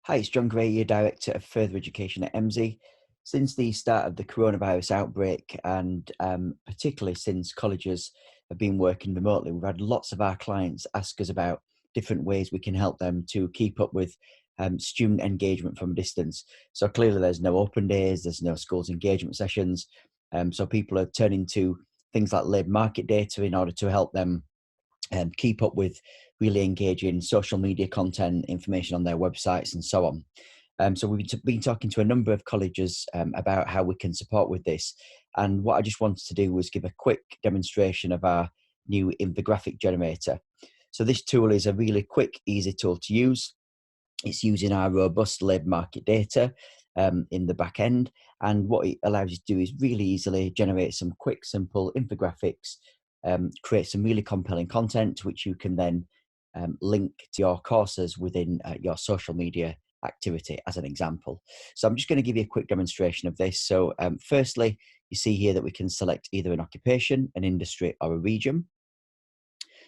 Hi, it's John Gray, your Director of Further Education at Emsi. Since the start of the coronavirus outbreak, and particularly since colleges have been working remotely, we've had lots of our clients ask us about different ways we can help them to keep up with student engagement from a distance. So clearly there's no open days, there's no schools engagement sessions. So people are turning to things like labour market data in order to help them keep up with really engaging social media content, information on their websites, and so on. So we've been talking to a number of colleges about how we can support with this. And what I just wanted to do was give a quick demonstration of our new infographic generator. So this tool is a really quick, easy tool to use. It's using our robust labour market data in the back end. And what it allows you to do is really easily generate some quick, simple infographics, create some really compelling content, which you can then link to your courses within your social media activity, as an example. So I'm just going to give you a quick demonstration of this. So firstly, you see here that we can select either an occupation, an industry, or a region.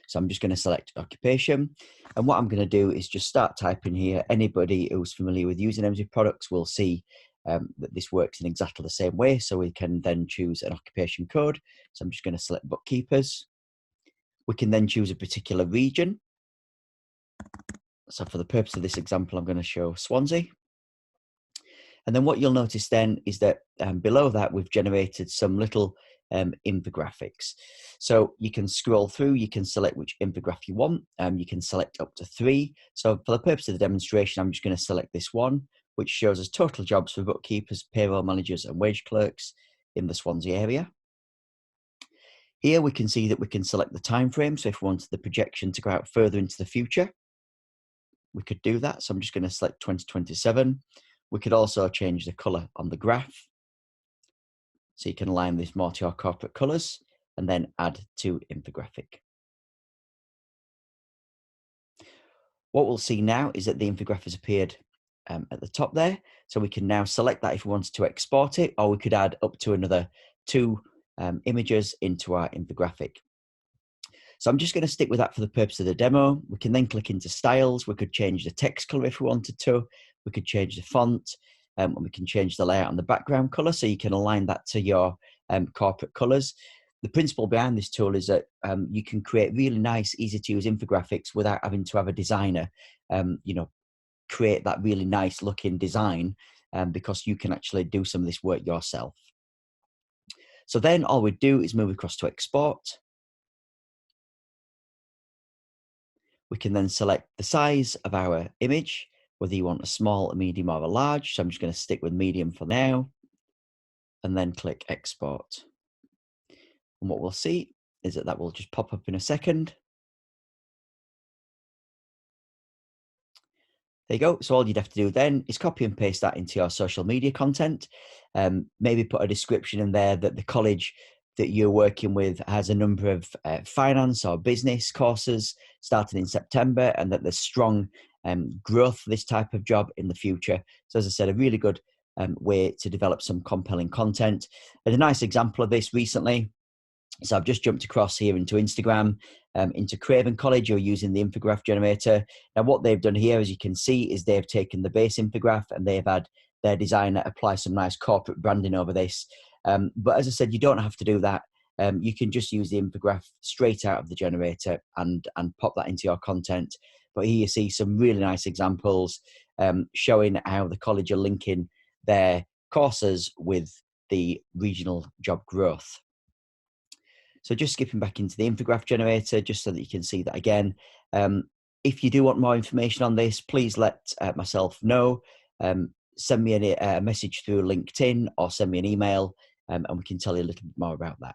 So I'm just going to select occupation. And what I'm going to do is just start typing here. Anybody who's familiar with using Emsi products will see that this works in exactly the same way. So we can then choose an occupation code. So I'm just going to select bookkeepers. We can then choose a particular region. So for the purpose of this example, I'm going to show Swansea. And then what you'll notice then is that below that, we've generated some little infographics. So you can scroll through, you can select which infographic you want, you can select up to 3. So for the purpose of the demonstration, I'm just going to select this one, which shows us total jobs for bookkeepers, payroll managers, and wage clerks in the Swansea area. Here we can see that we can select the time frame. So if we wanted the projection to go out further into the future, we could do that. So I'm just going to select 2027. We could also change the color on the graph. So you can align this more to your corporate colors and then add to infographic. What we'll see now is that the infographic has appeared at the top there. So we can now select that if we wanted to export it, or we could add up to another 2 images into our infographic. So I'm just going to stick with that for the purpose of the demo. We can then click into styles. We could change the text color if we wanted to. We could change the font, and we can change the layout and the background color, so you can align that to your corporate colors. The principle behind this tool is that you can create really nice, easy to use infographics without having to have a designer, create that really nice looking design, because you can actually do some of this work yourself. So then all we do is move across to export. We can then select the size of our image, whether you want a small, a medium, or a large. So I'm just going to stick with medium for now, and then click export. And what we'll see is that that will just pop up in a second. There you go. So all you'd have to do then is copy and paste that into your social media content. Maybe put a description in there that the college that you're working with has a number of finance or business courses starting in September, and that there's strong growth for this type of job in the future. So as I said, a really good way to develop some compelling content. And a nice example of this recently, so I've just jumped across here into Instagram, into Craven College, who are using the infograph generator. Now what they've done here, as you can see, is they've taken the base infograph and they've had their designer apply some nice corporate branding over this. But as I said, you don't have to do that. You can just use the infograph straight out of the generator and pop that into your content. But here you see some really nice examples showing how the college are linking their courses with the regional job growth. So just skipping back into the infograph generator, just so that you can see that again. If you do want more information on this, please let myself know. Send me a message through LinkedIn or send me an email, and we can tell you a little bit more about that.